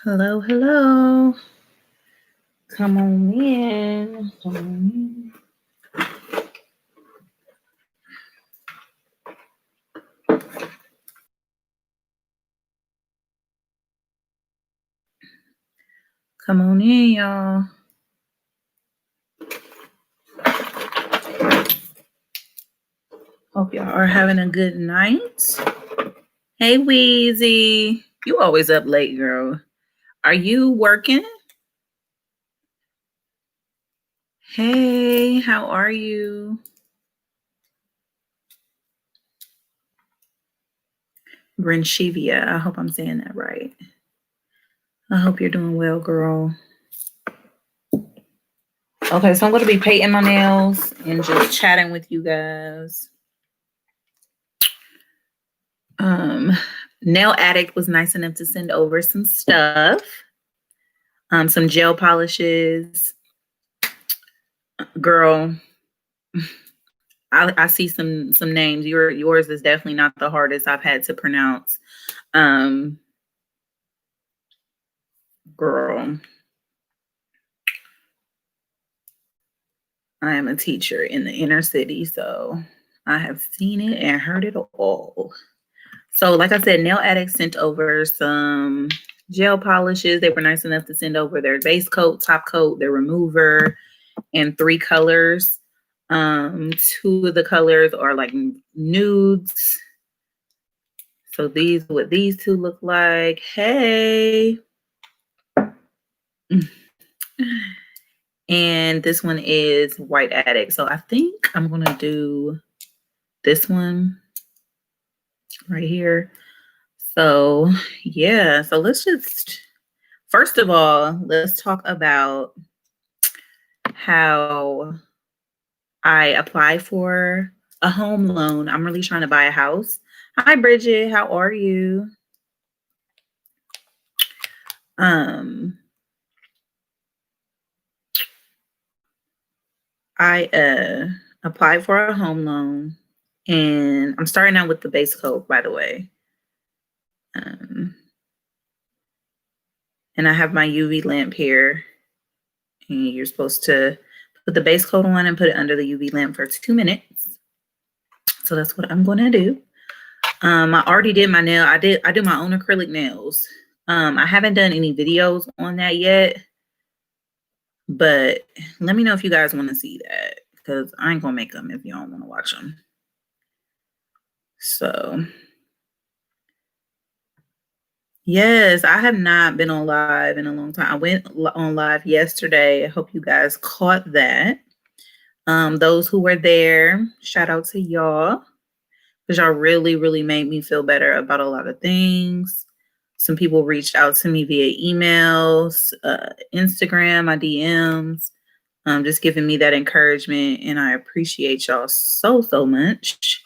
Hello, hello. Come on in. Come on in. Come on in, y'all. Hope y'all are having a good night. Hey, Weezy. You always up late, girl. Are you working? Hey, how are you? Brinshivia. I hope I'm saying that right. I hope you're doing well, girl. Okay, so I'm going to be painting my nails and just chatting with you guys. Nail Addict was nice enough to send over some stuff. Some gel polishes. Girl, I see some names. Yours is definitely not the hardest I've had to pronounce. Girl, I am a teacher in the inner city, so I have seen it and heard it all. So, like I said, Nail Addict sent over some gel polishes. They were nice enough to send over their base coat, top coat, their remover, in 3 colors. 2 of the colors are like nudes. So these what these 2 look like. Hey. And this one is White Addict. So I think I'm going to do this one right here. So, yeah. So let's just, first of all, let's talk about how I apply for a home loan. I'm really trying to buy a house. Hi, Bridget. How are you? I applied for a home loan, and I'm starting out with the base coat, by the way. And I have my UV lamp here, and you're supposed to put the base coat on and put it under the UV lamp for 2 minutes. So that's what I'm going to do. I already did my nail. I do my own acrylic nails. I haven't done any videos on that yet, but let me know if you guys want to see that, because I ain't gonna make them if you don't want to watch them. So yes, I have not been on live in a long time. I went on live yesterday. I hope you guys caught that. Those who were there, shout out to y'all, because y'all really, really made me feel better about a lot of things. Some people reached out to me via emails, Instagram, my DMs, just giving me that encouragement, and I appreciate y'all so, so much.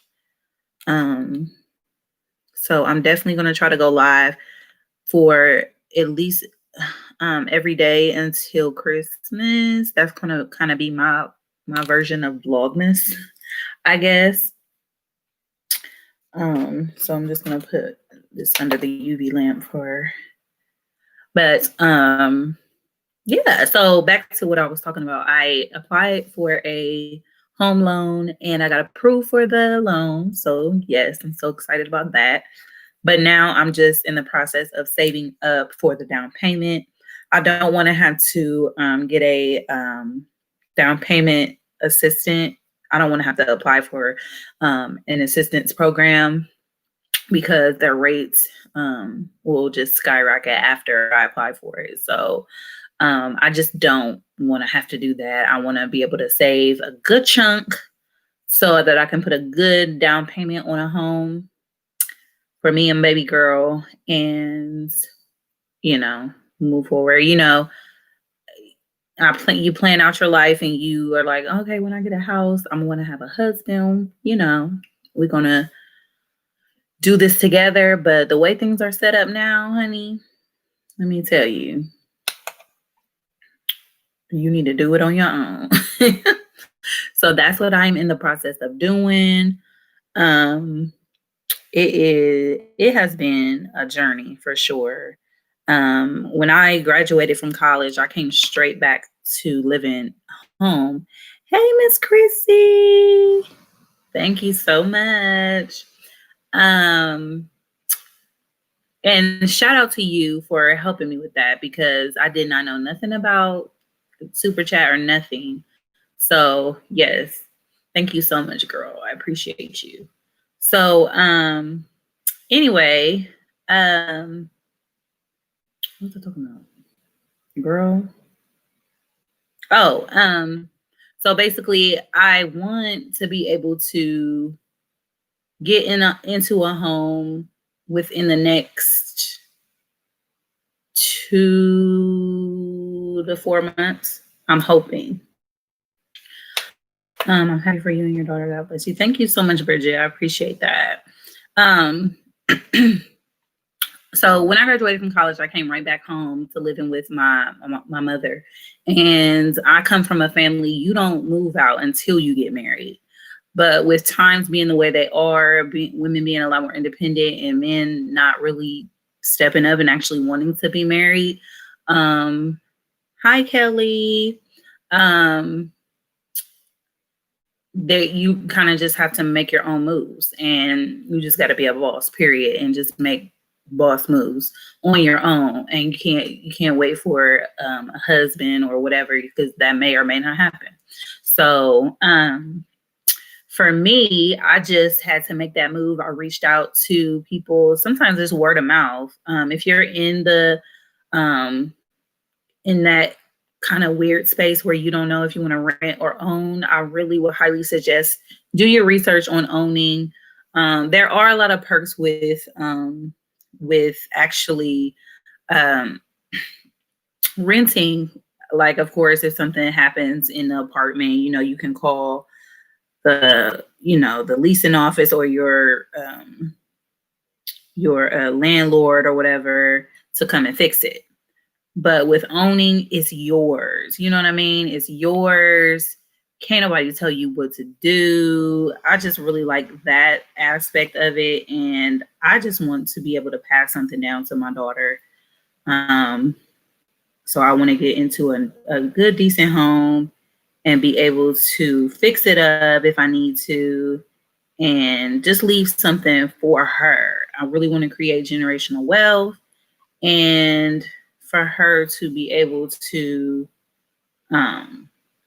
So I'm definitely going to try to go live for at least every day until Christmas. That's gonna kind of be my version of Vlogmas, I guess. So I'm just gonna put this under the UV lamp but yeah, so back to what I was talking about. I applied for a home loan and I got approved for the loan. So yes, I'm so excited about that. But now I'm just in the process of saving up for the down payment. I don't want to have to get a down payment assistant. I don't want to have to apply for an assistance program, because their rates will just skyrocket after I apply for it. So I just don't want to have to do that. I want to be able to save a good chunk so that I can put a good down payment on a home for me and baby girl, and move forward. You plan out your life and you are like, okay, when I get a house, I'm going to have a husband, we're going to do this together. But the way things are set up now, honey, let me tell you, you need to do it on your own. So that's what I'm in the process of doing. It has been a journey for sure. When I graduated from college, I came straight back to living home. Hey, Miss Chrissy. Thank you so much. Um, and shout out to you for helping me with that because I did not know nothing about super chat or nothing. So yes, thank you so much, girl. I appreciate you. So anyway, what was I talking about? Girl. Oh, so basically I want to be able to get into a home within the next 2 to 4 months. I'm hoping. I'm happy for you and your daughter. God bless you. Thank you so much, Bridget. I appreciate that. Um, so when I graduated from college, I came right back home to living with my mother. And I come from a family, you don't move out until you get married. But with times being the way they are, women being a lot more independent and men not really stepping up and actually wanting to be married. Hi, Kelly. That you kind of just have to make your own moves, and you just got to be a boss, period, and just make boss moves on your own. And you can't wait for a husband or whatever, because that may or may not happen. So for me, I just had to make that move. I reached out to people. Sometimes it's word of mouth. If you're in that kind of weird space where you don't know if you want to rent or own, I really would highly suggest do your research on owning. There are a lot of perks with actually um, renting. Like, of course, if something happens in the apartment, you can call the leasing office or your landlord or whatever to come and fix it. But with owning, it's yours. You know what I mean? It's yours. Can't nobody tell you what to do. I just really like that aspect of it. And I just want to be able to pass something down to my daughter. So I want to get into a good, decent home and be able to fix it up if I need to and just leave something for her. I really want to create generational wealth and for her to be able to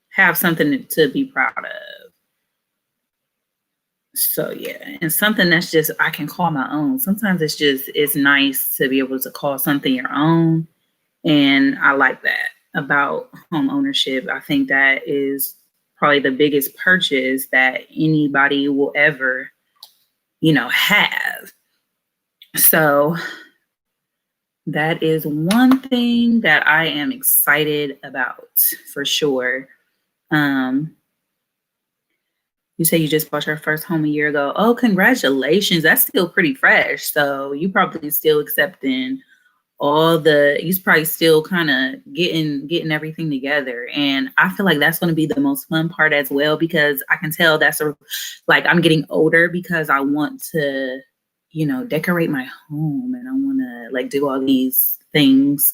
have something to be proud of. So yeah, and something that's just I can call my own. Sometimes it's nice to be able to call something your own, and I like that about home ownership. I think that is probably the biggest purchase that anybody will ever, have. So that is one thing that I am excited about for sure. You say you just bought your first home a year ago. Oh, congratulations. That's still pretty fresh. So you probably still accepting you're probably still kind of getting everything together. And I feel like that's going to be the most fun part as well, because I can tell I'm getting older because I want to, decorate my home and I want to do all these things,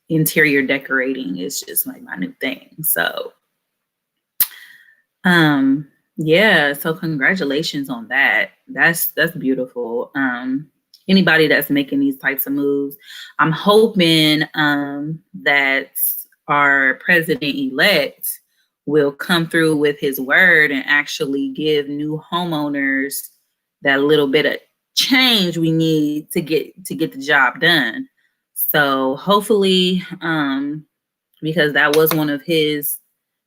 interior decorating is just like my new thing. So yeah, so congratulations on that. That's beautiful. Anybody that's making these types of moves, I'm hoping that our president-elect will come through with his word and actually give new homeowners that little bit of change we need to get the job done. So hopefully, because that was one of his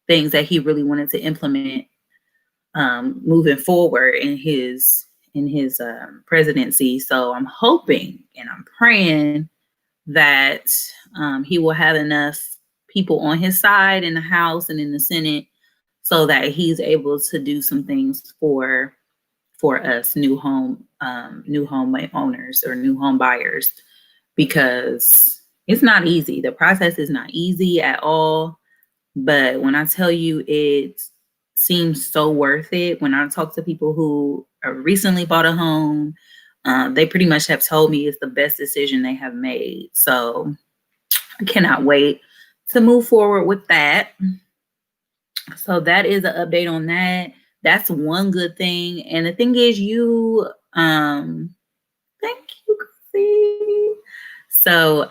things that he really wanted to implement moving forward in his presidency. So I'm hoping and I'm praying that he will have enough people on his side in the House and in the Senate so that he's able to do some things for us new home owners or new home buyers, because it's not easy. The process is not easy at all. But when I tell you it seems so worth it, when I talk to people who recently bought a home, they pretty much have told me it's the best decision they have made. So I cannot wait to move forward with that. So that is an update on that. That's one good thing. And the thing is, thank you, Chrissy. So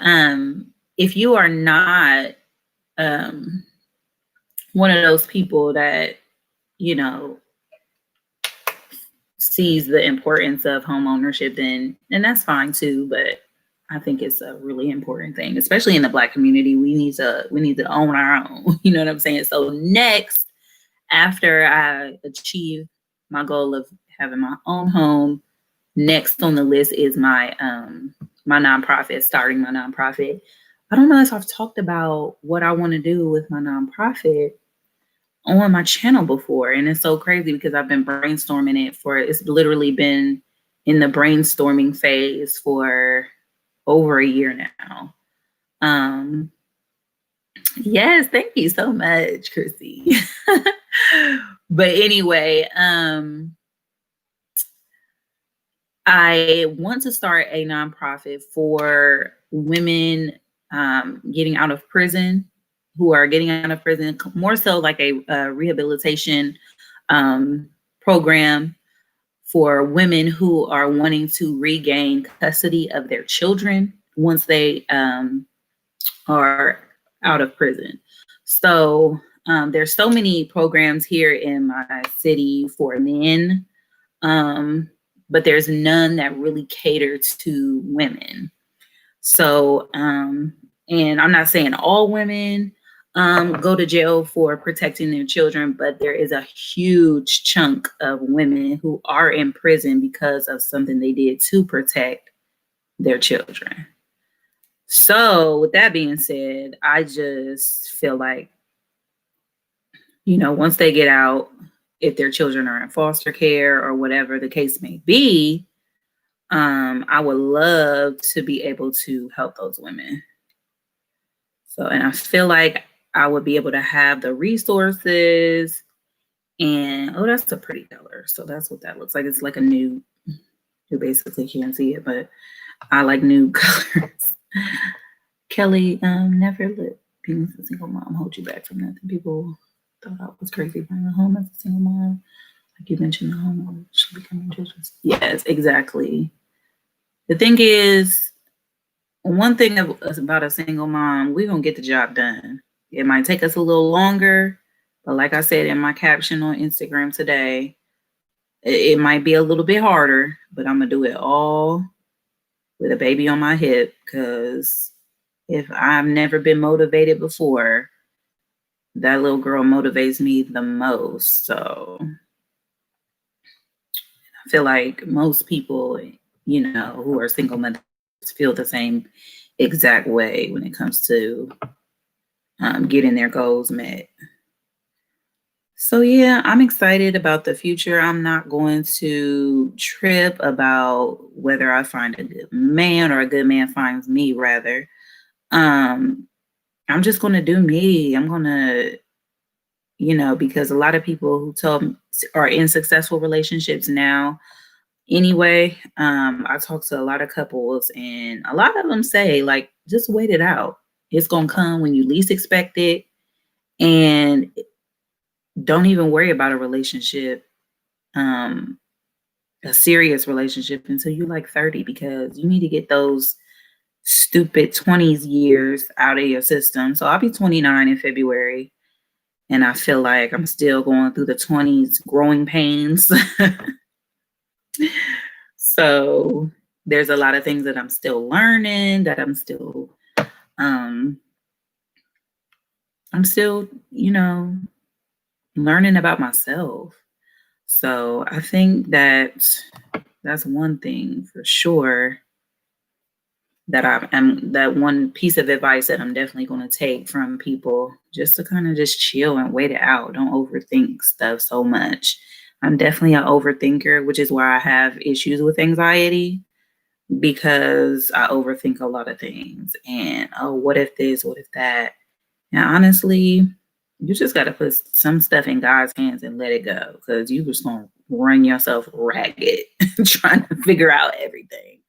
if you are not one of those people that, sees the importance of home ownership, then that's fine too. But I think it's a really important thing, especially in the Black community. We need to own our own. You know what I'm saying? So next, after I achieve my goal of having my own home, next on the list is my my nonprofit, starting my nonprofit. I don't know if I've talked about what I want to do with my nonprofit on my channel before. And it's so crazy because I've been brainstorming it it's literally been in the brainstorming phase for over a year now. Yes, thank you so much, Chrissy. But anyway, I want to start a nonprofit for women getting out of prison, who are getting out of prison, more so like a rehabilitation program for women who are wanting to regain custody of their children once they are out of prison. So there's so many programs here in my city for men, but there's none that really cater to women. So, and I'm not saying all women go to jail for protecting their children, but there is a huge chunk of women who are in prison because of something they did to protect their children. So with that being said, I just feel like, once they get out, if their children are in foster care or whatever the case may be, I would love to be able to help those women. So, and I feel like I would be able to have the resources and, oh, that's a pretty color. So that's what that looks like. It's like a new, you basically can't see it, but I like new colors. Kelly, never let being a single mom hold you back from nothing. People thought I was crazy buying a home as a single mom. Like you mentioned, the home should become interesting. Yes, exactly. The thing is, one thing about a single mom, we're going to get the job done. It might take us a little longer, but like I said in my caption on Instagram today, it might be a little bit harder, but I'm going to do it all with a baby on my hip, because if I've never been motivated before, that little girl motivates me the most. So I feel like most people, who are single mothers feel the same exact way when it comes to getting their goals met. So yeah, I'm excited about the future. I'm not going to trip about whether I find a good man or a good man finds me, rather. I'm just going to do me. I'm going to, because a lot of people who are in successful relationships now. Anyway, I talk to a lot of couples, and a lot of them say, like, just wait it out. It's going to come when you least expect it. And don't even worry about a relationship, a serious relationship, until you're like 30, because you need to get those stupid 20s years out of your system. So I'll be 29 in February, and I feel like I'm still going through the 20s growing pains. So there's a lot of things that I'm still learning, that I'm still, learning about myself. So I think that's one thing for sure that one piece of advice that I'm definitely going to take from people, just to kind of just chill and wait it out. Don't overthink stuff so much. I'm definitely an overthinker, which is why I have issues with anxiety, because I overthink a lot of things. And, oh, what if this, what if that? And honestly, you just got to put some stuff in God's hands and let it go, because you just going to run yourself ragged trying to figure out everything.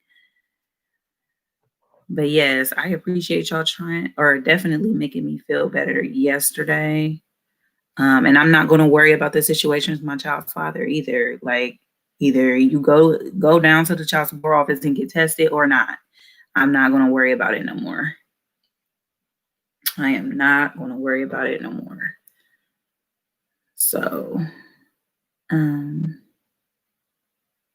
But yes, I appreciate y'all trying or definitely making me feel better yesterday. And I'm not going to worry about the situation with my child's father either. Like, either you go down to the child support office and get tested or not. I'm not going to worry about it no more. I am not going to worry about it no more. So,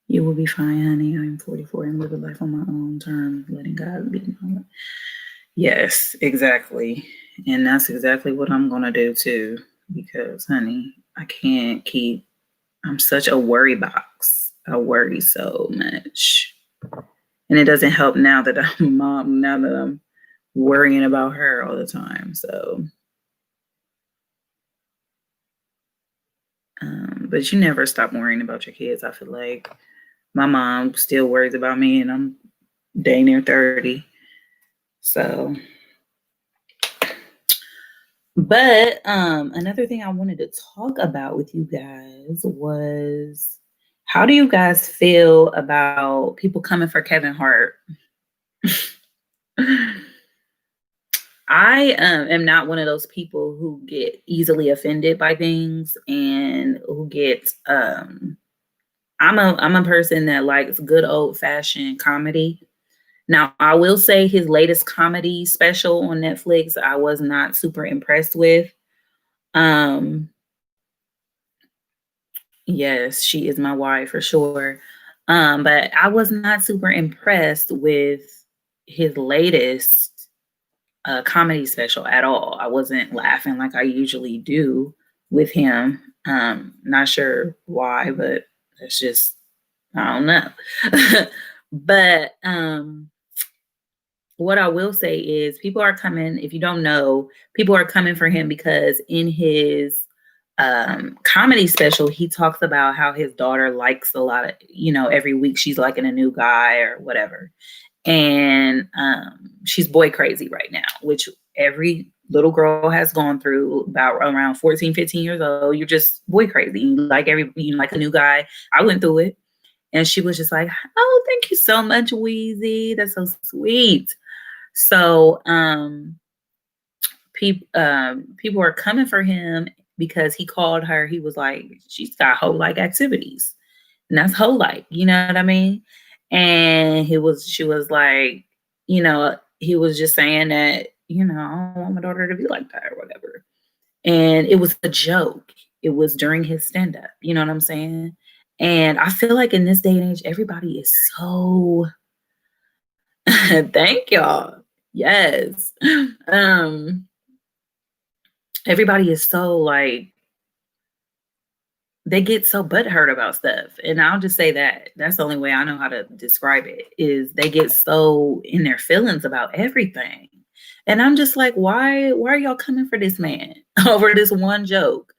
you will be fine, honey. I'm 44 and live a life on my own terms, letting God be known. Yes, exactly. And that's exactly what I'm going to do too. Because, honey, I can't keep, I'm such a worry box. I worry so much. And it doesn't help now that I'm a mom, now that I'm worrying about her all the time. So, but you never stop worrying about your kids. I feel like my mom still worries about me, and I'm dang near 30. So, but another thing I wanted to talk about with you guys was, how do you guys feel about people coming for Kevin Hart? I am not one of those people who get easily offended by things and who get I'm a person that likes good old fashioned comedy. Now, I will say his latest comedy special on Netflix, I was not super impressed with. Yes, she is my wife for sure. But I was not super impressed with his latest comedy special at all. I wasn't laughing like I usually do with him. Not sure why, but it's just, I don't know. But what I will say is, people are coming, if you don't know, people are coming for him because in his comedy special, he talks about how his daughter likes a lot of, every week she's liking a new guy or whatever. And she's boy crazy right now, which every little girl has gone through about around 14, 15 years old. You're just boy crazy. You like a new guy. I went through it. And she was just like, oh, thank you so much, Wheezy. That's so sweet. So people are coming for him because he called her. He was like, she's got hoe-like activities. And that's hoe-like, you know what I mean? And she was like, he was just saying that, I don't want my daughter to be like that or whatever. And it was a joke. It was during his stand-up, you know what I'm saying? And I feel like in this day and age, everybody is so thank y'all. Yes. Everybody is so like, they get so butthurt about stuff. And I'll just say that that's the only way I know how to describe it, is they get so in their feelings about everything. And I'm just like, why are y'all coming for this man over this one joke?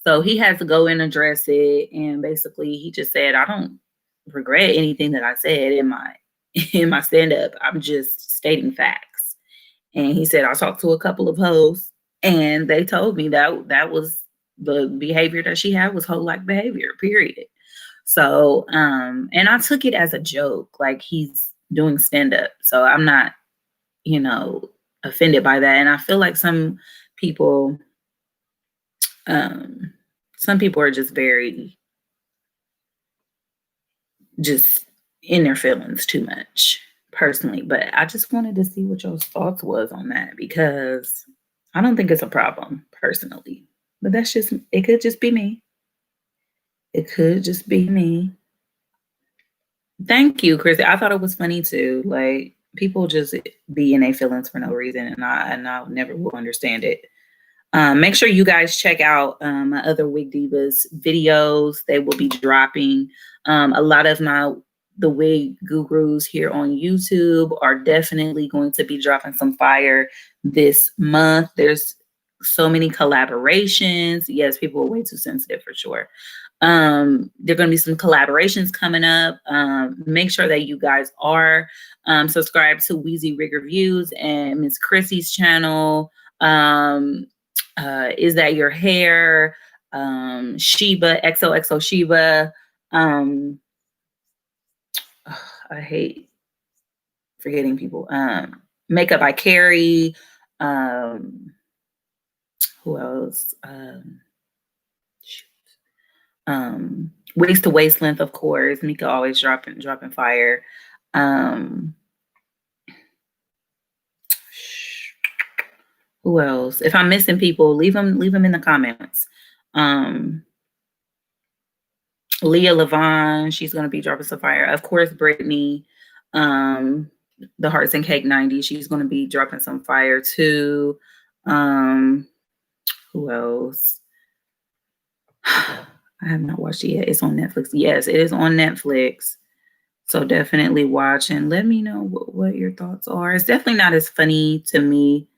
So he had to go and address it. And basically he just said, I don't regret anything that I said in my stand-up. I'm just stating facts. And he said, I talked to a couple of hosts and they told me that was the behavior that she had was hoe-like behavior, period. So, and I took it as a joke, like he's doing stand-up. So I'm not, offended by that. And I feel like some people are just very, just in their feelings too much personally. But I just wanted to see what your thoughts was on that, because I don't think it's a problem personally. But it could just be me. It could just be me. Thank you, Chris. I thought it was funny too. Like, people just be in their feelings for no reason, and I'll never will understand it. Make sure you guys check out my other Wig Divas videos. They will be dropping. A lot of the wig gurus here on YouTube are definitely going to be dropping some fire this month. There's so many collaborations. Yes, people are way too sensitive for sure. There are going to be some collaborations coming up. Make sure that you guys are subscribed to Wheezy Rig Reviews and Miss Chrissy's channel. Is That Your Hair? Sheba, XOXO Sheba. Um, I hate forgetting people. Makeup by Carrie. Um, who else? Waist to Waist Length, of course. Mika always dropping fire. Um, who else? If I'm missing people, leave them in the comments. Leah Levon, she's gonna be dropping some fire. Of course, Brittany, the Hearts and Cake 90, she's gonna be dropping some fire too. Who else? I have not watched it yet. It's on Netflix. Yes, it is on Netflix. So definitely watch and let me know what your thoughts are. It's definitely not as funny to me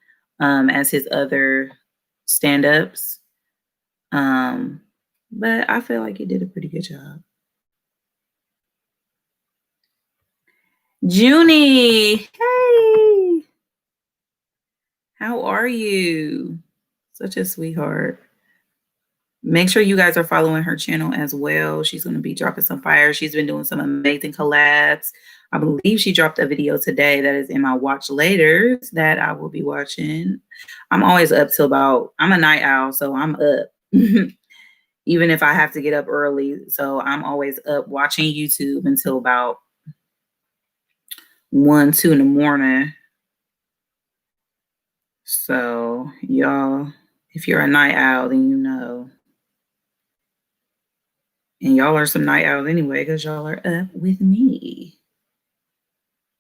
as his other stand-ups. But I feel like he did a pretty good job. Junie, hey, how are you? Such a sweetheart. Make sure you guys are following her channel as well. She's going to be dropping some fire. She's been doing some amazing collabs. I believe she dropped a video today that is in my watch laters that I will be watching. I'm always up till I'm a night owl, so I'm up. Even if I have to get up early. So I'm always up watching YouTube until about 1, 2 in the morning. So y'all, if you're a night owl, then you know. And y'all are some night owls anyway, because y'all are up with me.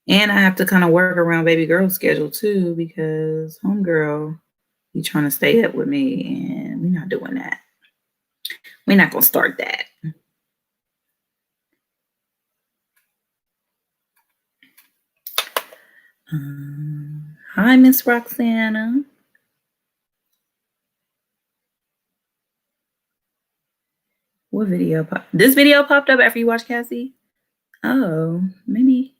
And I have to kind of work around baby girl's schedule too, because homegirl, you trying to stay up with me, and we're not doing that. We're not going to start that. Hi, Miss Roxana. What video? This video popped up after you watched Cassie? Oh, maybe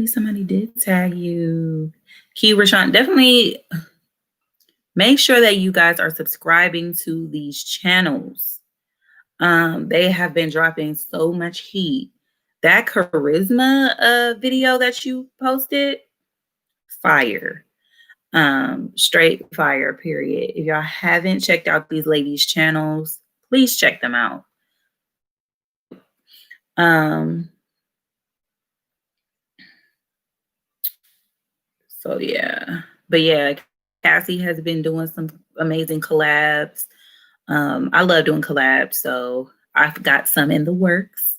somebody did tag you. Key Rashawn, definitely make sure that you guys are subscribing to these channels. They have been dropping so much heat. That charisma video that you posted, fire. Straight fire, period. If y'all haven't checked out these ladies' channels, please check them out. So yeah, but yeah, Cassie has been doing some amazing collabs. I love doing collabs, so I've got some in the works.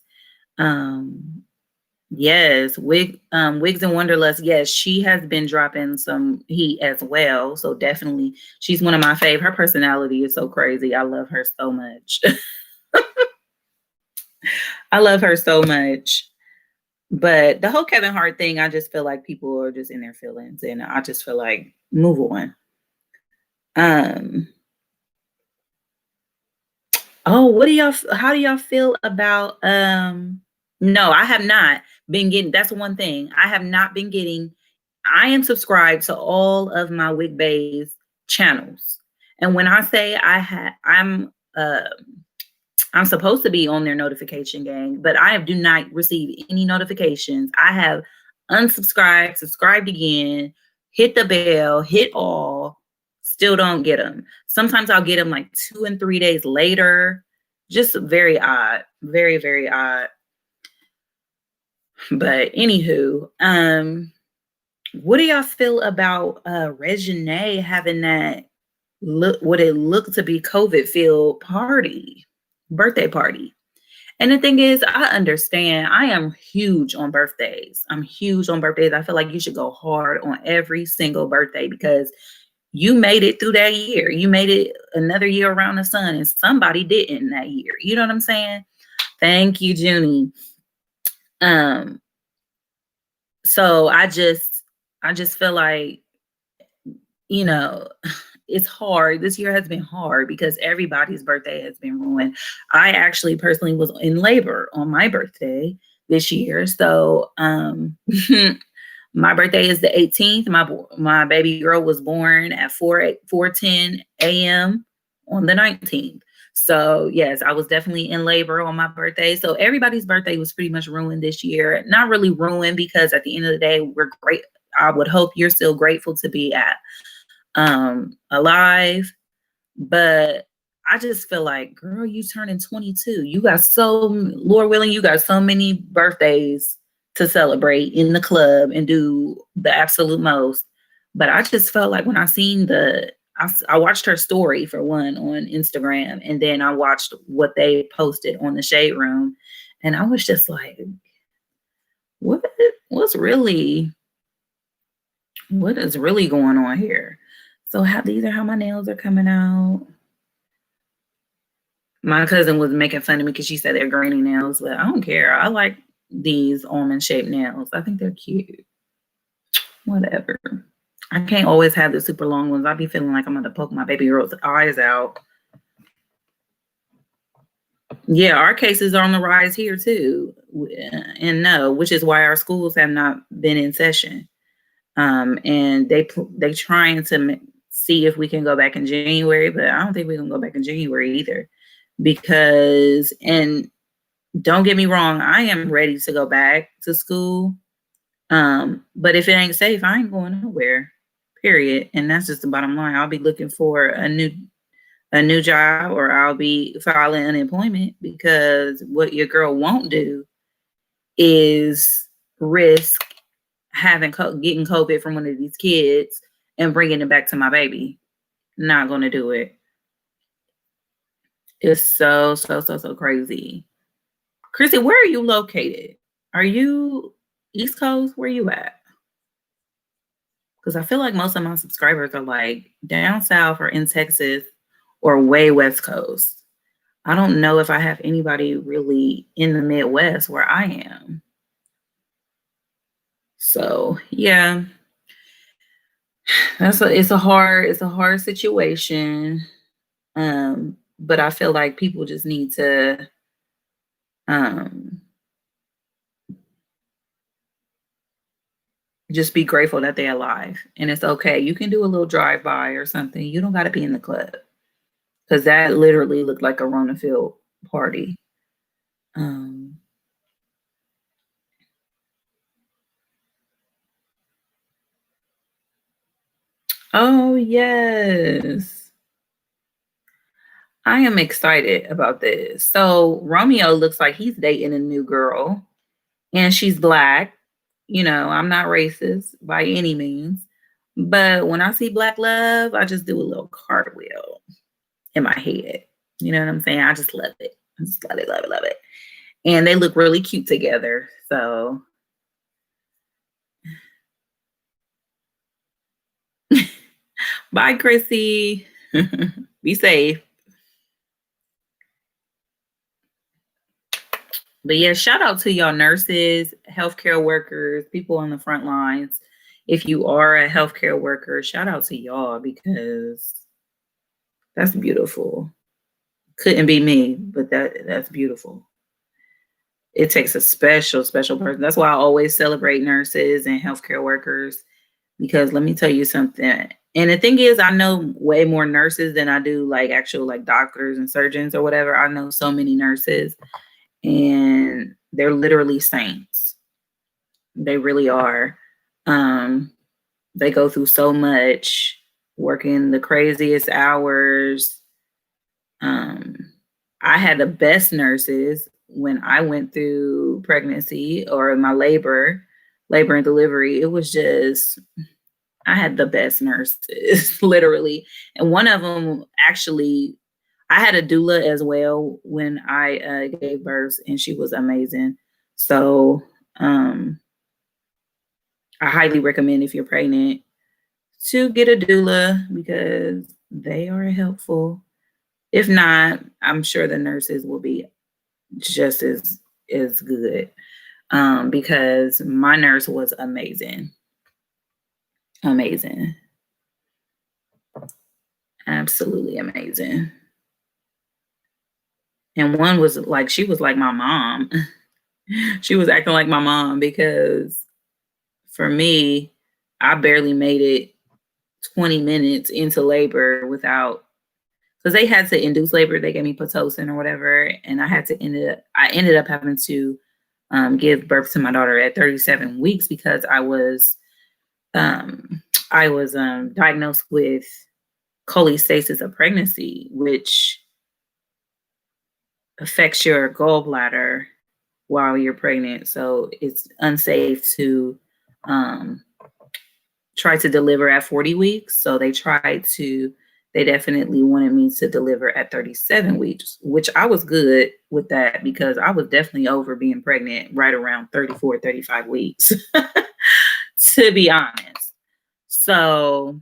Yes, Wigs and Wonderlust. Yes, she has been dropping some heat as well. So definitely, she's one of my fave. Her personality is so crazy. I love her so much. I love her so much. But the whole Kevin Hart thing, I just feel like people are just in their feelings, and I just feel like move on. Oh, how do y'all feel about no, I have not been getting, that's one thing. I have not been getting, I am subscribed to all of my Wig Bays channels. And when I say I'm supposed to be on their notification gang, but I do not receive any notifications. I have unsubscribed, subscribed again, hit the bell, hit all, still don't get them. Sometimes I'll get them like 2 and 3 days later. Just very odd, very, very odd. But anywho, what do y'all feel about Reginae having that what it looked to be COVID-filled birthday party? And the thing is, I understand. I am huge on birthdays. I'm huge on birthdays. I feel like you should go hard on every single birthday because you made it through that year. You made it another year around the sun, and somebody didn't that year. You know what I'm saying? Thank you, Junie. So I just feel like, you know, it's hard. This year has been hard because everybody's birthday has been ruined. I actually personally was in labor on my birthday this year. So my birthday is the 18th. My baby girl was born at 4:10 a.m. on the 19th. So yes, I was definitely in labor on my birthday. So everybody's birthday was pretty much ruined this year. Not really ruined, because at the end of the day, we're great. I would hope you're still grateful to be alive. But I just feel like, girl, you turning 22. You got Lord willing, you got so many birthdays to celebrate in the club and do the absolute most. But I just felt like when I watched her story for one on Instagram, and then I watched what they posted on the Shade Room, and I was just like, what is really going on here? So these are how my nails are coming out. My cousin was making fun of me because she said they're grainy nails, but I don't care. I like these almond-shaped nails. I think they're cute. Whatever. I can't always have the super long ones. I'll be feeling like I'm going to poke my baby girl's eyes out. Yeah, our cases are on the rise here too. And no, which is why our schools have not been in session. And they trying to see if we can go back in January, but I don't think we can go back in January either. Because, and don't get me wrong, I am ready to go back to school. But if it ain't safe, I ain't going nowhere, period. And that's just the bottom line. I'll be looking for a new job, or I'll be filing unemployment, because what your girl won't do is risk getting COVID from one of these kids and bringing it back to my baby. Not going to do it. It's so crazy. Chrissy, where are you located? Are you East Coast? Where you at? Because I feel like most of my subscribers are like down south or in Texas or way West Coast. I don't know if I have anybody really in the Midwest where I am. So yeah, it's a hard situation. But I feel like people just need to just be grateful that they're alive, and it's okay. You can do a little drive-by or something. You don't got to be in the club, because that literally looked like a Ronafield party. Oh yes, I am excited about this. So Romeo looks like he's dating a new girl, and she's Black. You know, I'm not racist by any means, but when I see Black love, I just do a little cartwheel in my head. You know what I'm saying? I just love it. I just love it. And they look really cute together. So bye, Chrissy. Be safe. But yeah, shout out to y'all nurses, healthcare workers, people on the front lines. If you are a healthcare worker, shout out to y'all, because that's beautiful. Couldn't be me, but that's beautiful. It takes a special person. That's why I always celebrate nurses and healthcare workers, because let me tell you something. And the thing is, I know way more nurses than I do like actual like doctors and surgeons or whatever. I know so many nurses, and they're literally saints. They really are. They go through so much, working the craziest hours. I had the best nurses when I went through pregnancy or my labor and delivery. It was just, I had the best nurses, literally. And one of them actually, I had a doula as well when I gave birth, and she was amazing. So I highly recommend, if you're pregnant, to get a doula, because they are helpful. If not, I'm sure the nurses will be just as good, because my nurse was amazing. Absolutely amazing. And one was like, she was like my mom. She was acting like my mom, because for me, I barely made it 20 minutes into labor without because they had to induce labor. They gave me Pitocin or whatever, and I ended up having to give birth to my daughter at 37 weeks because um, I was diagnosed with cholestasis of pregnancy, which affects your gallbladder while you're pregnant. So it's unsafe to um, try to deliver at 40 weeks. So they definitely wanted me to deliver at 37 weeks, which I was good with that because I was definitely over being pregnant right around 34, 35 weeks, to be honest. So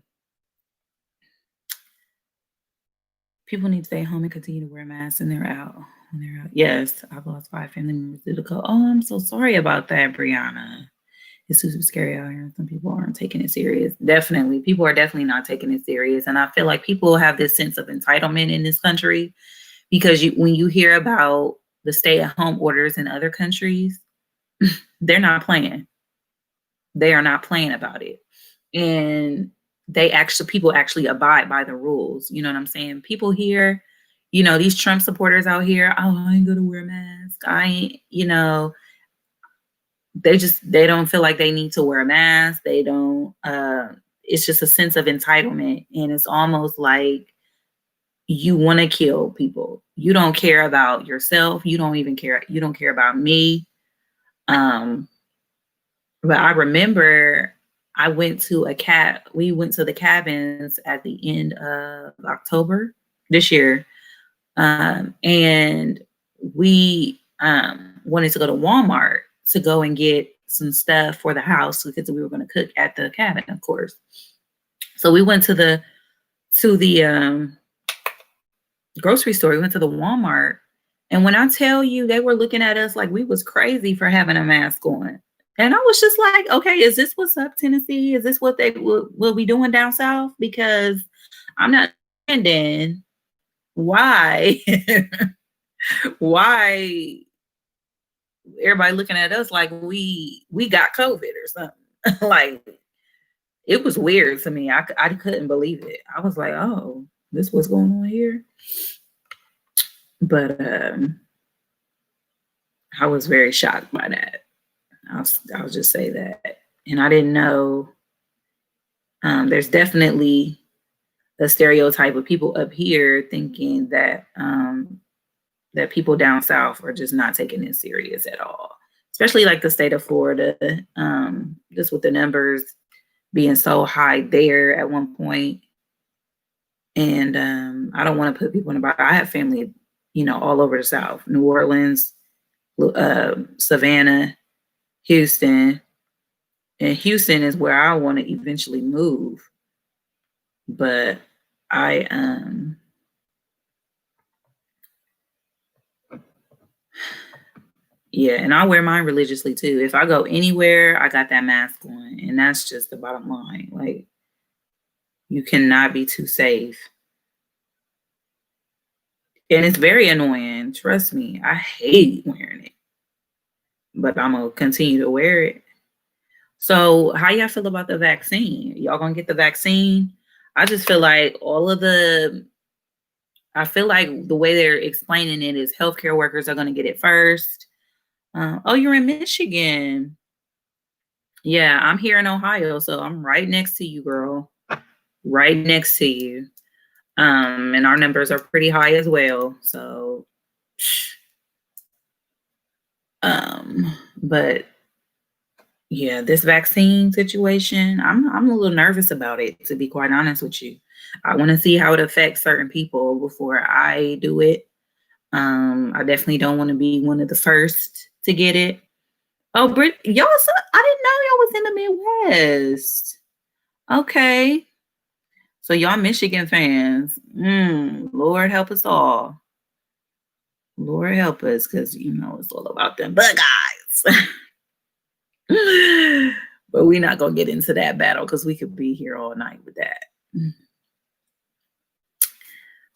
people need to stay home and continue to wear masks when they're out. Yes, I've lost 5 family members due to COVID. Oh, I'm so sorry about that, Brianna. It's super scary out here. Some people aren't taking it serious. Definitely. People are definitely not taking it serious. And I feel like people have this sense of entitlement in this country because when you hear about the stay-at-home orders in other countries, they're not playing. They are not playing about it. And people actually abide by the rules. You know what I'm saying? People here, these Trump supporters out here, oh, I ain't gonna wear a mask. I ain't, they don't feel like they need to wear a mask. They don't, it's just a sense of entitlement. And it's almost like you want to kill people. You don't care about yourself. You don't even care. You don't care about me. But I remember we went to the cabins at the end of October this year. And we wanted to go to Walmart to go and get some stuff for the house because we were going to cook at the cabin, of course. So we went to the grocery store. We went to the Walmart. And when I tell you, they were looking at us like we was crazy for having a mask on. And I was just like, okay, is this what's up, Tennessee? Is this what they will be doing down south? Because I'm not understanding why why everybody looking at us like we got COVID or something. Like, it was weird to me. I couldn't believe it. I was like, oh, this what's going on here. But I was very shocked by that. I'll just say that. And I didn't know. There's definitely a stereotype of people up here thinking that that people down south are just not taking it serious at all, especially like the state of Florida, just with the numbers being so high there at one point. And I don't want to put people in a box. I have family, all over the South, New Orleans, Savannah, Houston. And Houston is where I want to eventually move. But yeah, and I wear mine religiously too. If I go anywhere, I got that mask on. And that's just the bottom line. Like, you cannot be too safe. And it's very annoying. Trust me, I hate wearing it. But I'm going to continue to wear it. So how y'all feel about the vaccine? Y'all going to get the vaccine? I just feel like I feel like the way they're explaining it is healthcare workers are going to get it first. Oh, you're in Michigan. Yeah, I'm here in Ohio, so I'm right next to you, girl. Right next to you. And our numbers are pretty high as well. So, but yeah, this vaccine situation, I'm a little nervous about it, to be quite honest with you. I want to see how it affects certain people before I do it. I definitely don't want to be one of the first to get it. Oh, Brit, I didn't know y'all was in the Midwest. Okay. So y'all Michigan fans. Lord help us all. Lord help us, because it's all about them Buckeyes. But we're not gonna get into that battle because we could be here all night with that.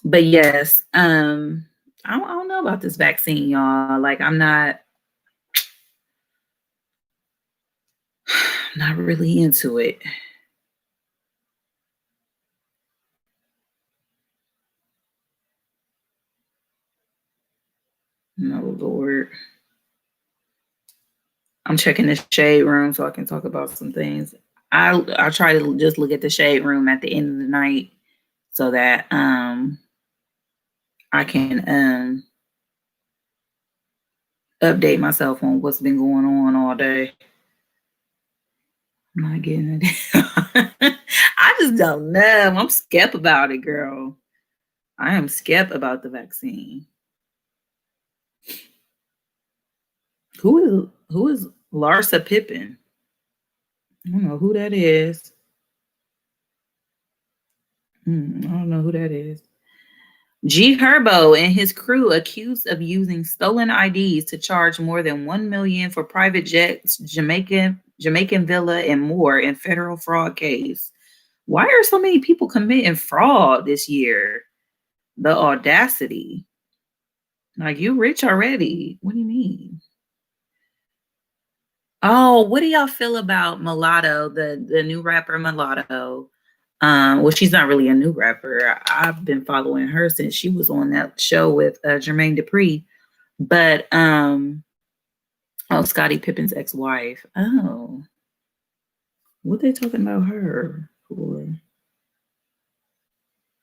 But yes, I don't know about this vaccine, y'all. Like, I'm not really into it. No, Lord. I'm checking the shade room so I can talk about some things. I try to just look at the shade room at the end of the night so that I can update myself on what's been going on all day. I'm not getting it. I just don't know. I'm skep about it, girl. I am skep about the vaccine. Who is Larsa Pippen? I don't know who that is. I don't know who that is. G Herbo and his crew accused of using stolen IDs to charge more than $1 million for private jets, Jamaican villa, and more in federal fraud case. Why are so many people committing fraud this year? The audacity. Like, you rich already. What do you mean? Oh, what do y'all feel about Mulatto, the new rapper Mulatto? Well, she's not really a new rapper. I've been following her since she was on that show with Jermaine Dupri. But Scottie Pippen's ex-wife. Oh, what they talking about her for?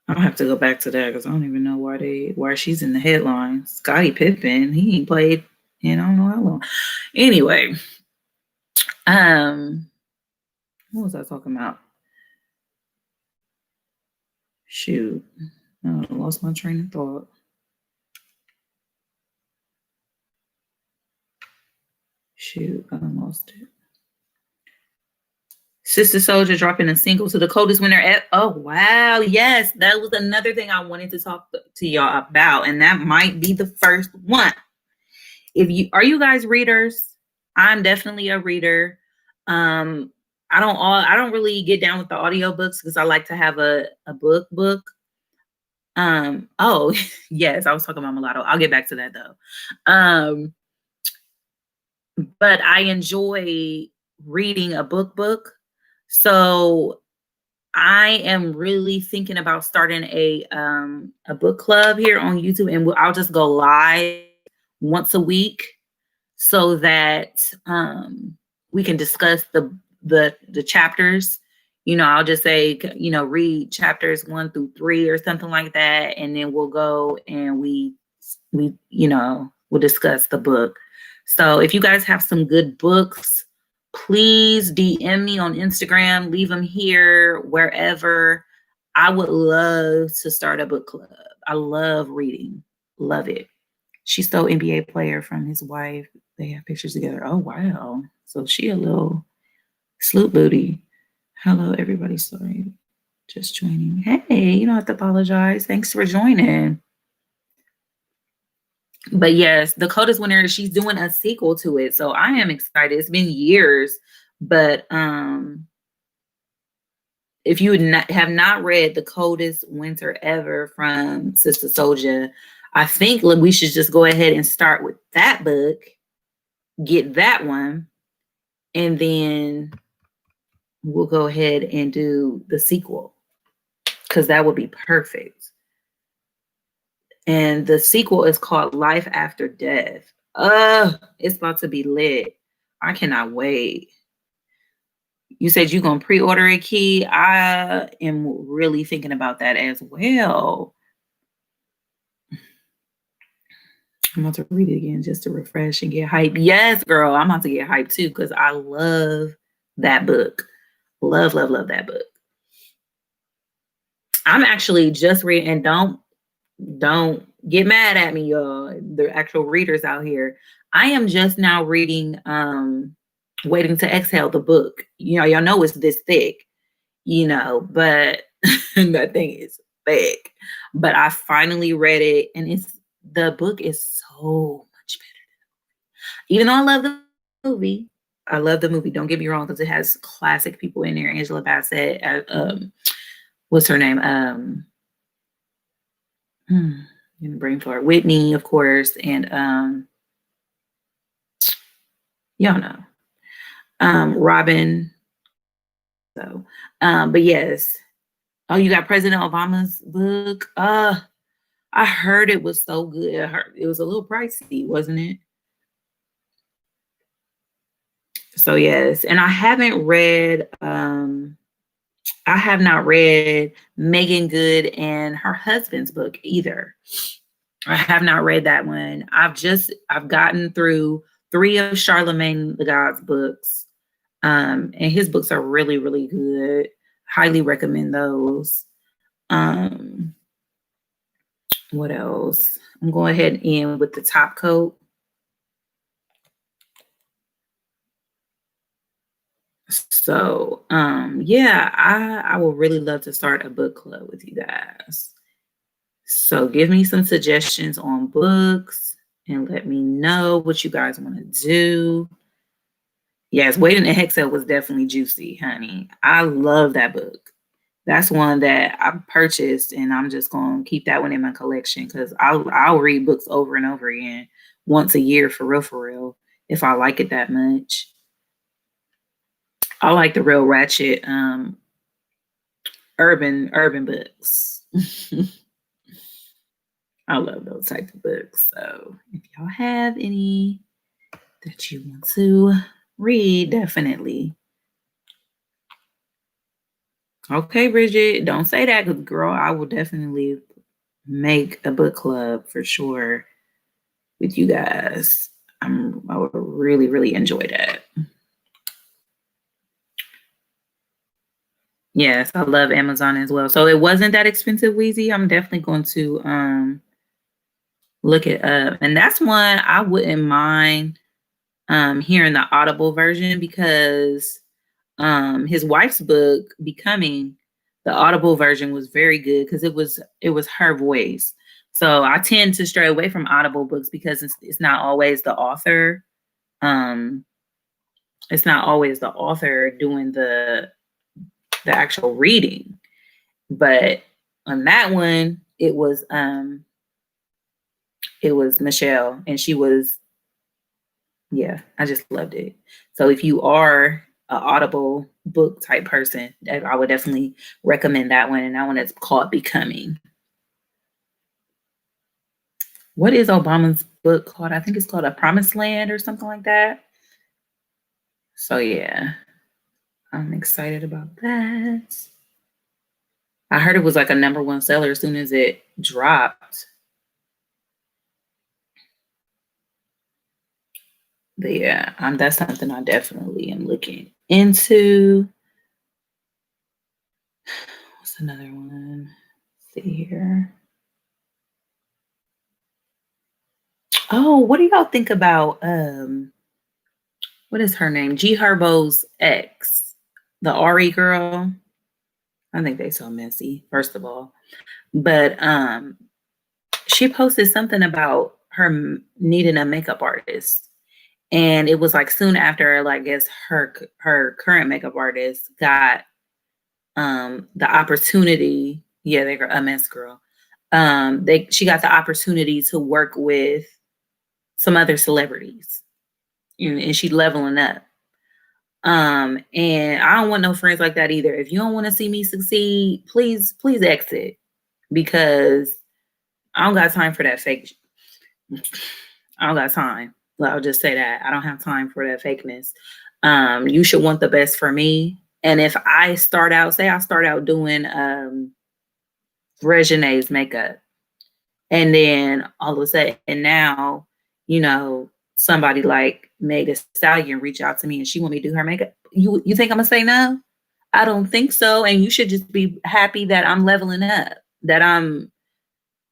I'll have to go back to that because I don't even know why she's in the headlines. Scottie Pippen, he ain't played in I don't know how long. Anyway, what was I talking about? Shoot, I lost my train of thought. Shoot, I lost it. Sister Souljah dropping a single to the coldest winter. Oh, wow. Yes, that was another thing I wanted to talk to y'all about, and that might be the first one. Are you guys readers? I'm definitely a reader. I don't really get down with the audiobooks because I like to have a book. Oh, yes, I was talking about Mulatto. I'll get back to that though. But I enjoy reading a book. So I am really thinking about starting a book club here on YouTube, and I'll just go live once a week so that we can discuss the chapters. I'll just say, read chapters 1 through 3 or something like that, and then we'll go and we'll discuss the book. So if you guys have some good books, please DM me on Instagram, leave them here, wherever. I would love to start a book club. I love reading. Love it. She stole NBA player from his wife. They have pictures together. Oh, wow. So she a little sloop booty. Hello, everybody. Sorry. Just joining. Hey, you don't have to apologize. Thanks for joining. But yes, the coldest winter, she's doing a sequel to it. So I am excited. It's been years. But if you have not read The Coldest Winter Ever from Sister Souljah, I think we should just go ahead and start with that book, get that one, and then we'll go ahead and do the sequel because that would be perfect. And the sequel is called Life After Death. It's about to be lit. I cannot wait. You said you're going to pre-order it, Key. I am really thinking about that as well. I'm about to read it again just to refresh and get hype. Yes, girl, I'm about to get hype too because I love that book. Love that book. I'm actually just reading, and don't get mad at me, y'all. The actual readers out here. I am just now reading Waiting to Exhale, the book. Y'all know it's this thick, but that thing is thick. But I finally read it, and the book is so much better. Even though I love the movie, don't get me wrong, because it has classic people in there. Angela Bassett, what's her name? In the brain fart. Whitney, of course, and y'all know. Robin. So, but yes. Oh, you got President Obama's book. I heard it was so good. I heard it was a little pricey, wasn't it? So yes, and I have not read Megan Good and her husband's book either. I have not read that one. I've gotten through 3 of Charlemagne the God's books. And his books are really, really good. Highly recommend those. Um, what else? I'm going ahead and end with the top coat. So yeah, I will really love to start a book club with you guys. So give me some suggestions on books and let me know what you guys want to do. Yes, Waiting in Hexel was definitely juicy, honey. I love that book. That's one that I purchased, and I'm just gonna keep that one in my collection because I'll read books over and over again once a year for real, if I like it that much. I like the real ratchet urban books. I love those type of books. So if y'all have any that you want to read, definitely. Okay, Bridget, don't say that because girl, I will definitely make a book club for sure with you guys. I would really, really enjoy that. Yes, I love Amazon as well. So it wasn't that expensive, Wheezy. I'm definitely going to look it up. And that's one I wouldn't mind hearing the Audible version because his wife's book, Becoming, the Audible version was very good because it was her voice. So I tend to stray away from Audible books because it's not always the author. Um, it's not always the author doing the actual reading. But on that one, it was Michelle, and she was, yeah, I just loved it. So if you are a Audible book type person, I would definitely recommend that one. And that one is called Becoming. What is Obama's book called? I think it's called A Promised Land or something like that. So yeah, I'm excited about that. I heard it was like a #1 seller as soon as it dropped. But yeah, that's something I definitely am looking into. What's another one? Let's see here. Oh, what do y'all think about what is her name? G Herbo's ex, the Ari girl. I think they so messy, first of all. But she posted something about her needing a makeup artist. And it was like soon after, like, I guess her current makeup artist got the opportunity. Yeah, they're a mess girl. She got the opportunity to work with some other celebrities, and she leveling up. And I don't want no friends like that either. If you don't want to see me succeed, please exit because I don't got time for that fake. I don't got time. I'll just say that I don't have time for that fakeness. You should want the best for me. And if I start out, say I start out doing Regine's makeup, and then all of a sudden, and now, somebody like Meg Thee Stallion reach out to me and she want me to do her makeup. You think I'm gonna say no? I don't think so. And you should just be happy that I'm leveling up, that I'm,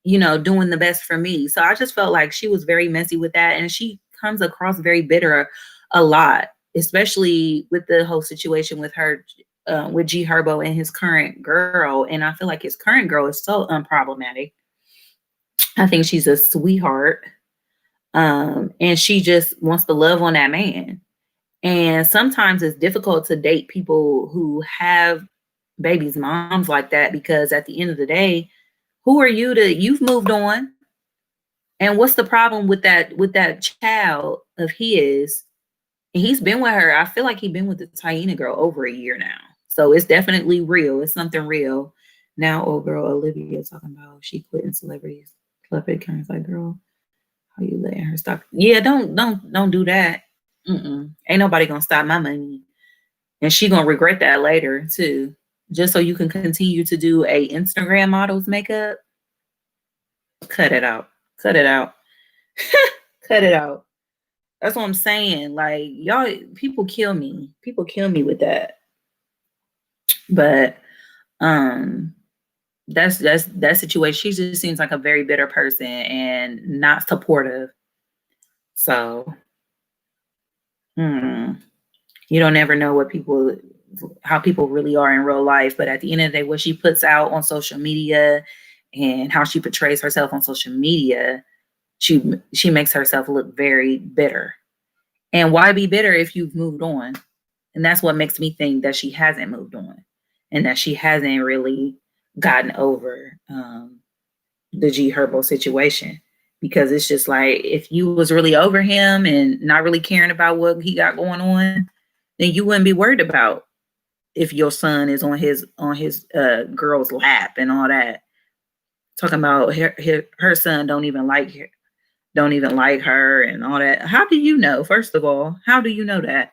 doing the best for me. So I just felt like she was very messy with that. And she comes across very bitter a lot, especially with the whole situation with her, with G Herbo and his current girl. And I feel like his current girl is so unproblematic. I think she's a sweetheart. And she just wants to love on that man. And sometimes it's difficult to date people who have babies' moms like that because at the end of the day, who are you've moved on. And what's the problem with that child of his? And he's been with her. I feel like he's been with the Taina girl over a year now. So it's definitely real. It's something real. Now, old girl Olivia talking about she quitting celebrities. Fluffy kind of like, girl, how you letting her stop? Yeah, don't do that. Ain't nobody gonna stop my money, and she gonna regret that later too. Just so you can continue to do a Instagram model's makeup. Cut it out. Cut it out. Cut it out. That's what I'm saying. Like y'all, people kill me. People kill me with that. But um, that's that situation. She just seems like a very bitter person and not supportive. So, hmm, you don't ever know how people really are in real life. But at the end of the day, what she puts out on social media and how she portrays herself on social media, she makes herself look very bitter. And why be bitter if you've moved on? And that's what makes me think that she hasn't moved on and that she hasn't really gotten over the G Herbo situation. Because it's just like if you was really over him and not really caring about what he got going on, then you wouldn't be worried about if your son is on his girl's lap and all that. Talking about her son don't even like her and all that. How do you know? First of all, how do you know that?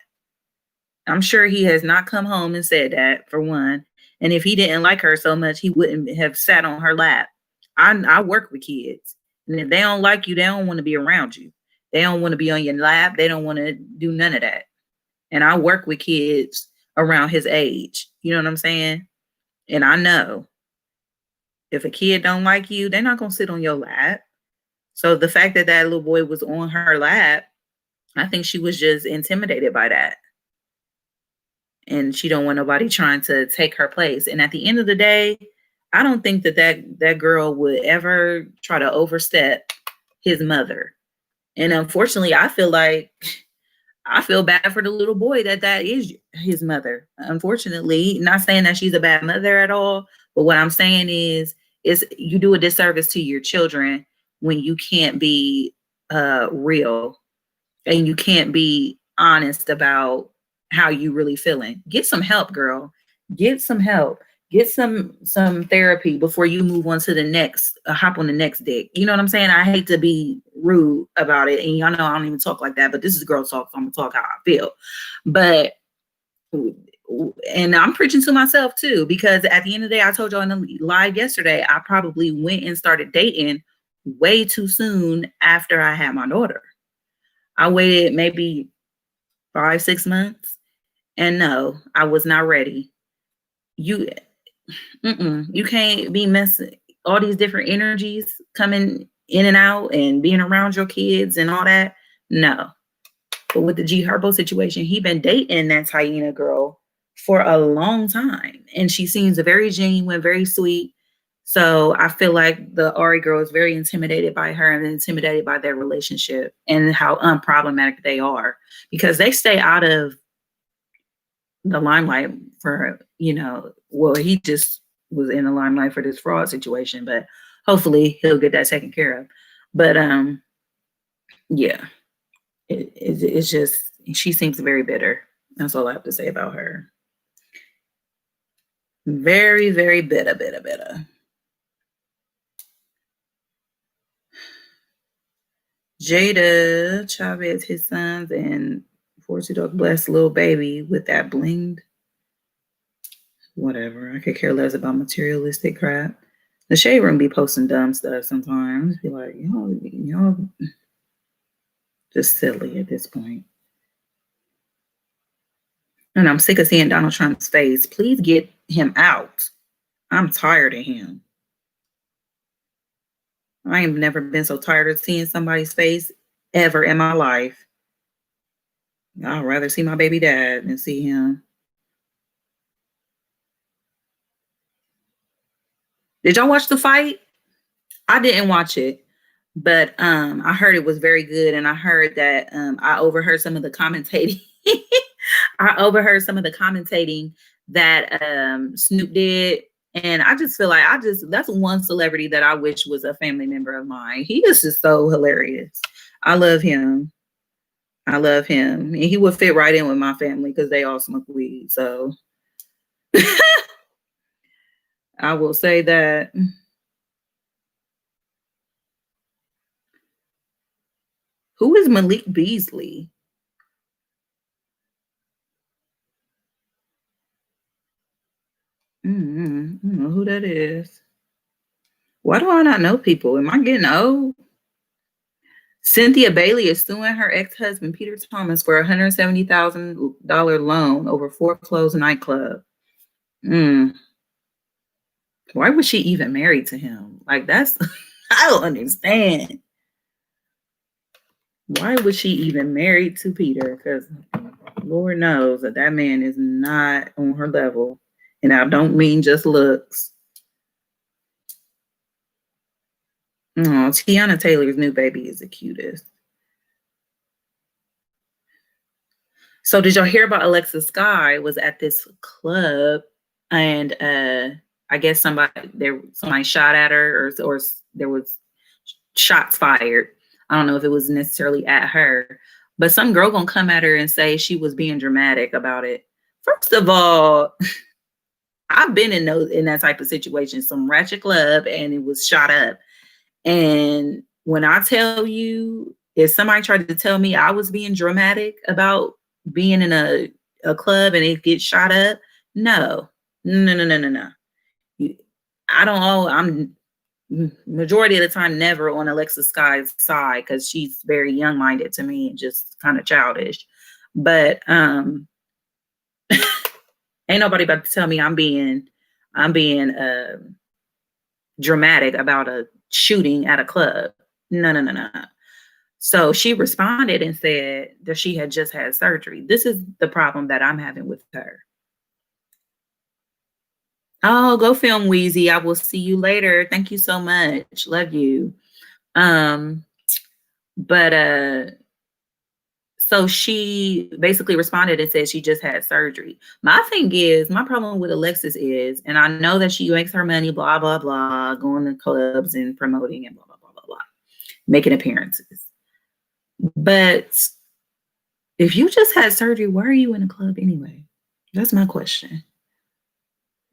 I'm sure he has not come home and said that, for one. And if he didn't like her so much, he wouldn't have sat on her lap. I work with kids. And if they don't like you, they don't want to be around you. They don't want to be on your lap. They don't want to do none of that. And I work with kids around his age. You know what I'm saying? And I know if a kid don't like you, they're not going to sit on your lap. So the fact that that little boy was on her lap, I think she was just intimidated by that. And she don't want nobody trying to take her place. And at the end of the day, I don't think that girl would ever try to overstep his mother. And unfortunately, I feel bad for the little boy that is his mother. Unfortunately, not saying that she's a bad mother at all, but what I'm saying is you do a disservice to your children when you can't be real and you can't be honest about how you really feeling. Get some help, girl. Get some help. Get some therapy before you move on to the next hop on the next dick. You know what I'm saying? I hate to be rude about it, and y'all know I don't even talk like that, but this is girl talk, so I'm gonna talk how I feel. But and I'm preaching to myself too, because at the end of the day, I told y'all in the live yesterday, I probably went and started dating way too soon after I had my daughter. I waited maybe 5-6 months, and no, I was not ready. You, you can't be messing all these different energies coming in and out and being around your kids and all that. No, but with the G Herbo situation, he been dating that Hyena girl for a long time, and she seems very genuine, very sweet. So I feel like the Ari girl is very intimidated by her and intimidated by their relationship and how unproblematic they are, because they stay out of the limelight for, well, he just was in the limelight for this fraud situation, but hopefully he'll get that taken care of. But yeah, it's just, she seems very bitter. That's all I have to say about her. Very, very bitter. Jada Chavez, his sons, and Forty Dog blessed little baby with that blinged. Whatever. I could care less about materialistic crap. The shade room be posting dumb stuff sometimes. Be like, y'all just silly at this point. And I'm sick of seeing Donald Trump's face. Please get him out. I'm tired of him. I ain't never been so tired of seeing somebody's face ever in my life. I'd rather see my baby dad than see him. Did y'all watch the fight? I didn't watch it, but I heard it was very good, and I heard that I overheard some of the commentating. I overheard some of the commentating that Snoop did, and I just feel like that's one celebrity that I wish was a family member of mine. He is just so hilarious. I love him. And he would fit right in with my family because they all smoke weed. So I will say that. Who is Malik Beasley? I don't know who that is. Why do I not know people? Am I getting old? Cynthia Bailey is suing her ex-husband Peter Thomas for a $170,000 loan over foreclosed nightclub. Mm. Why was she even married to him? Like that's I don't understand. Why was she even married to Peter? Because Lord knows that that man is not on her level. And I don't mean just looks. Oh, Tiana Taylor's new baby is the cutest. So did y'all hear about Alexa Sky was at this club and I guess somebody shot at her or there was shots fired. I don't know if it was necessarily at her, but some girl gonna come at her and say she was being dramatic about it. First of all, I've been in that type of situation, some ratchet club, and it was shot up. And when I tell you, if somebody tried to tell me I was being dramatic about being in a club and it gets shot up, no. I don't know. I'm majority of the time never on Alexa Sky's side because she's very young-minded to me and just kind of childish. But ain't nobody about to tell me I'm being dramatic about a shooting at a club. No. So she responded and said that she had just had surgery. This is the problem that I'm having with her. Oh, go film Wheezy. I will see you later. Thank you so much. Love you. But so she basically responded and said she just had surgery. My problem with Alexis is, and I know that she makes her money, blah, blah, blah, going to clubs and promoting and blah, blah, blah, blah, blah, making appearances. But if you just had surgery, why are you in a club anyway? That's my question.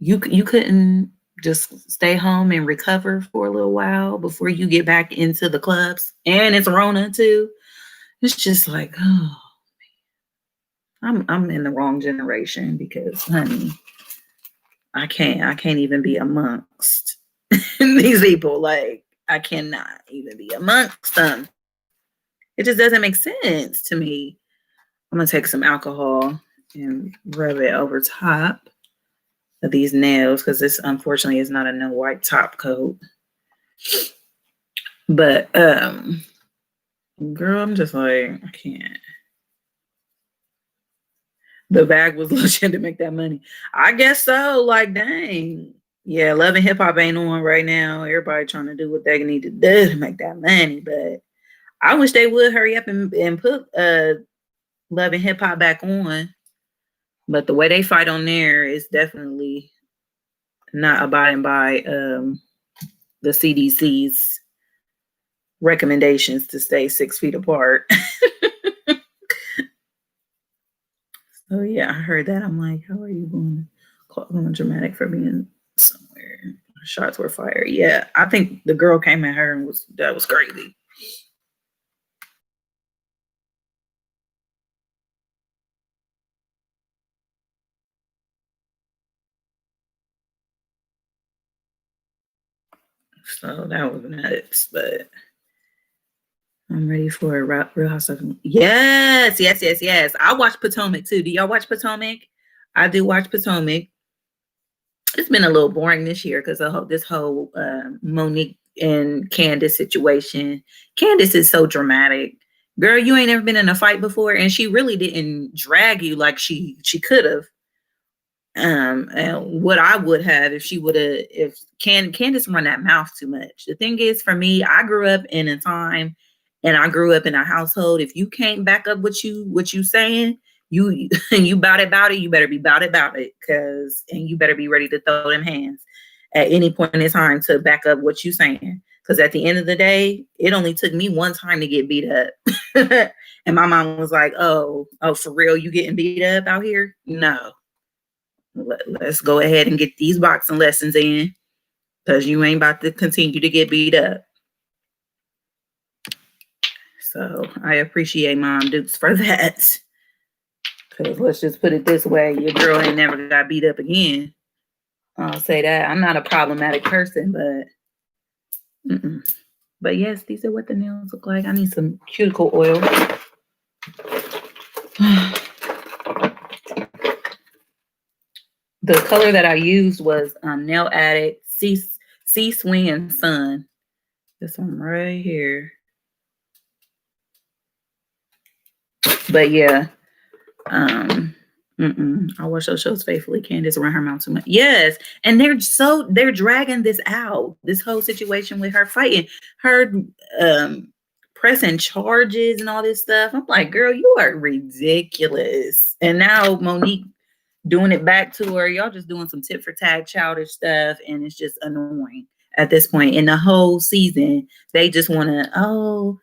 You couldn't just stay home and recover for a little while before you get back into the clubs? And it's Rona too. It's just like, oh, I'm in the wrong generation because, honey, I can't even be amongst these people. Like, I cannot even be amongst them. It just doesn't make sense to me. I'm gonna take some alcohol and rub it over top of these nails because this unfortunately is not a no white top coat. But girl, I'm just like, I can't. The bag was legit to make that money. I guess so. Like, dang. Yeah, Love and Hip Hop ain't on right now. Everybody trying to do what they need to do to make that money. But I wish they would hurry up and put Love and Hip Hop back on. But the way they fight on there is definitely not abiding by the CDC's recommendations to stay 6 feet apart. So yeah, I heard that. I'm like, how are you going to call them dramatic for being somewhere? Shots were fired. Yeah, I think the girl came at her and that was crazy. So that was nuts, but I'm ready for a Real House of Yes. I watch Potomac too. Do y'all watch Potomac? I do watch Potomac. It's been a little boring this year because this whole Monique and Candace situation. Candace is so dramatic. Girl, you ain't ever been in a fight before, and she really didn't drag you like she could have. And what I would have if Candace run that mouth too much. The thing is, for me, I grew up in a time and I grew up in a household. If you can't back up what you saying, you bout it, you better be bout it, and you better be ready to throw them hands at any point in time to back up what you saying. Because at the end of the day, it only took me one time to get beat up. And my mom was like, oh, for real, you getting beat up out here? No. Let's go ahead and get these boxing lessons in because you ain't about to continue to get beat up. So I appreciate Mom Dukes for that. Because let's just put it this way, your girl ain't never got beat up again. I'll say that. I'm not a problematic person, but but yes, these are what the nails look like. I need some cuticle oil. The color that I used was Nail Addict Sea Swing and Sun. This one right here. But yeah, I watch those shows faithfully. Candace run her mouth too much. Yes, and they're dragging this out. This whole situation with her fighting, her pressing charges and all this stuff. I'm like, girl, you are ridiculous. And now Monique doing it back to her. Y'all just doing some tit for tat childish stuff, and it's just annoying at this point. In the whole season, they just want to,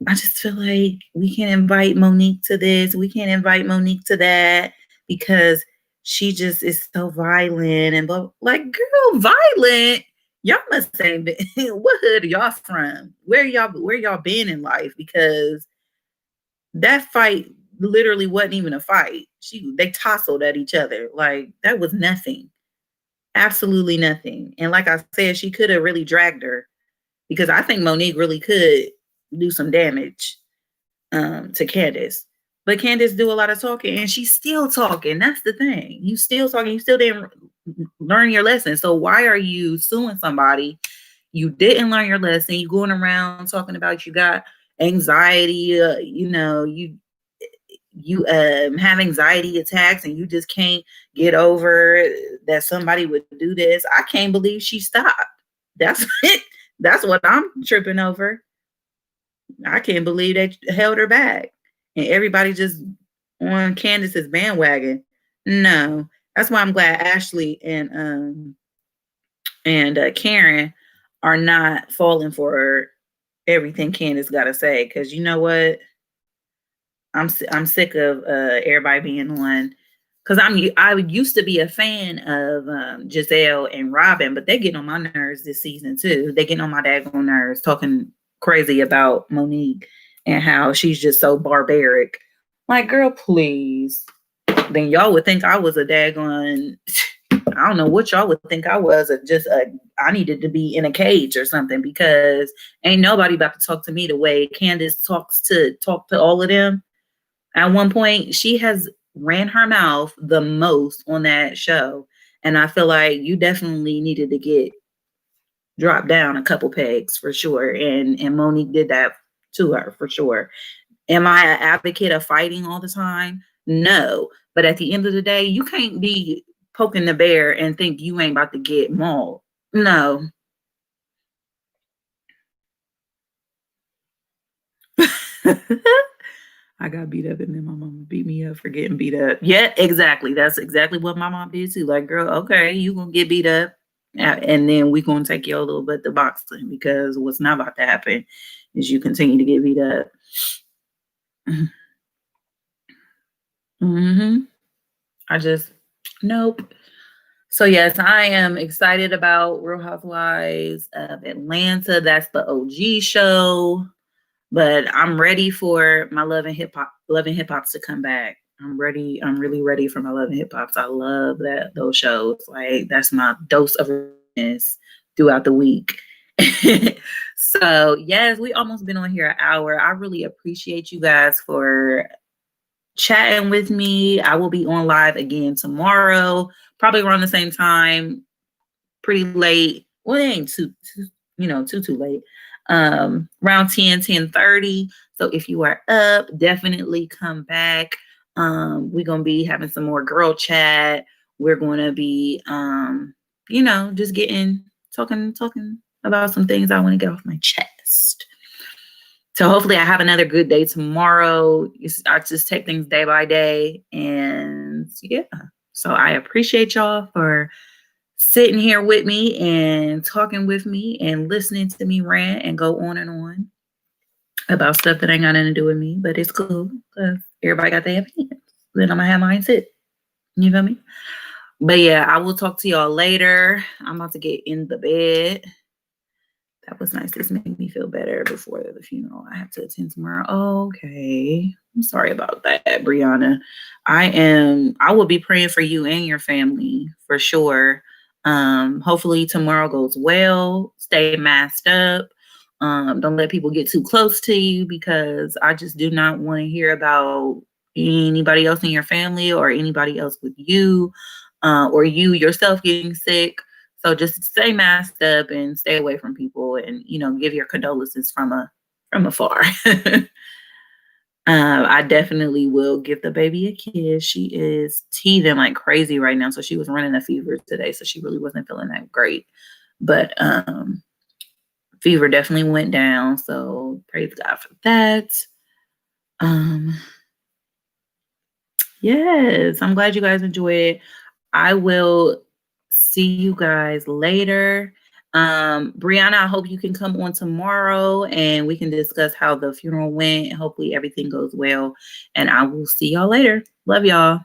I just feel like we can't invite Monique to this. We can't invite Monique to that because she just is so violent and blah. Like, girl, violent. Y'all must say, what hood are y'all from? Where y'all been in life? Because that fight literally wasn't even a fight. They tussled at each other. Like, that was nothing. Absolutely nothing. And like I said, she could have really dragged her because I think Monique really could do some damage to Candace. But Candace do a lot of talking and she's still talking. That's the thing. You still talking. You still didn't learn your lesson. So why are you suing somebody? You didn't learn your lesson. You going around talking about you got anxiety. You have anxiety attacks and you just can't get over that somebody would do this. I can't believe she stopped. That's it. That's what I'm tripping over. I can't believe they held her back. And everybody just on Candace's bandwagon. No. That's why I'm glad Ashley and Karen are not falling for everything Candace got to say. Because you know what? I'm sick of everybody being one. Because I used to be a fan of Giselle and Robin, but they getting on my nerves this season too. They getting on my daggone nerves, talking crazy about Monique and how she's just so barbaric. Like, girl, please. Then y'all would think I was a daggone. I don't know what y'all would think I was. I needed to be in a cage or something because ain't nobody about to talk to me the way Candace talk to all of them. At one point, she has ran her mouth the most on that show. And I feel like you definitely needed to get dropped down a couple pegs for sure. And Monique did that to her for sure. Am I an advocate of fighting all the time? No. But at the end of the day, you can't be poking the bear and think you ain't about to get mauled. No. I got beat up and then my mom beat me up for getting beat up. Yeah, exactly. That's exactly what my mom did too. Like, girl, okay, you gonna get beat up and then we gonna take you a little bit to boxing because what's not about to happen is you continue to get beat up. Nope. So yes, I am excited about Real Housewives of Atlanta. That's the OG show. But I'm ready for my Love and Hip Hops to come back. I'm ready. I'm really ready for my Love and Hip Hops. I love those shows. Like, that's my dose of realness throughout the week. So yes, we almost been on here an hour. I really appreciate you guys for chatting with me. I will be on live again tomorrow, probably around the same time, pretty late. Well, it ain't too late. Around 10:30. So if you are up, definitely come back. We're gonna be having some more girl chat. We're gonna be just talking about some things I want to get off my chest. So hopefully I have another good day tomorrow. I just take things day by day. And yeah. So I appreciate y'all for sitting here with me and talking with me and listening to me rant and go on and on about stuff that ain't got nothing to do with me. But it's cool because everybody got their opinions. Then I'm going to have mine sit. You feel me? But yeah, I will talk to y'all later. I'm about to get in the bed. That was nice. This made me feel better before the funeral I have to attend tomorrow. Okay. I'm sorry about that, Brianna. I will be praying for you and your family for sure. Hopefully tomorrow goes well. Stay masked up. Don't let people get too close to you, because I just do not want to hear about anybody else in your family or anybody else with you, or you yourself getting sick. So just stay masked up and stay away from people, and give your condolences from afar. I definitely will give the baby a kiss. She is teething like crazy right now. So she was running a fever today. So she really wasn't feeling that great. But fever definitely went down. So praise God for that. Yes, I'm glad you guys enjoyed it. I will see you guys later. Brianna, I hope you can come on tomorrow and we can discuss how the funeral went. Hopefully everything goes well. And I will see y'all later. Love y'all.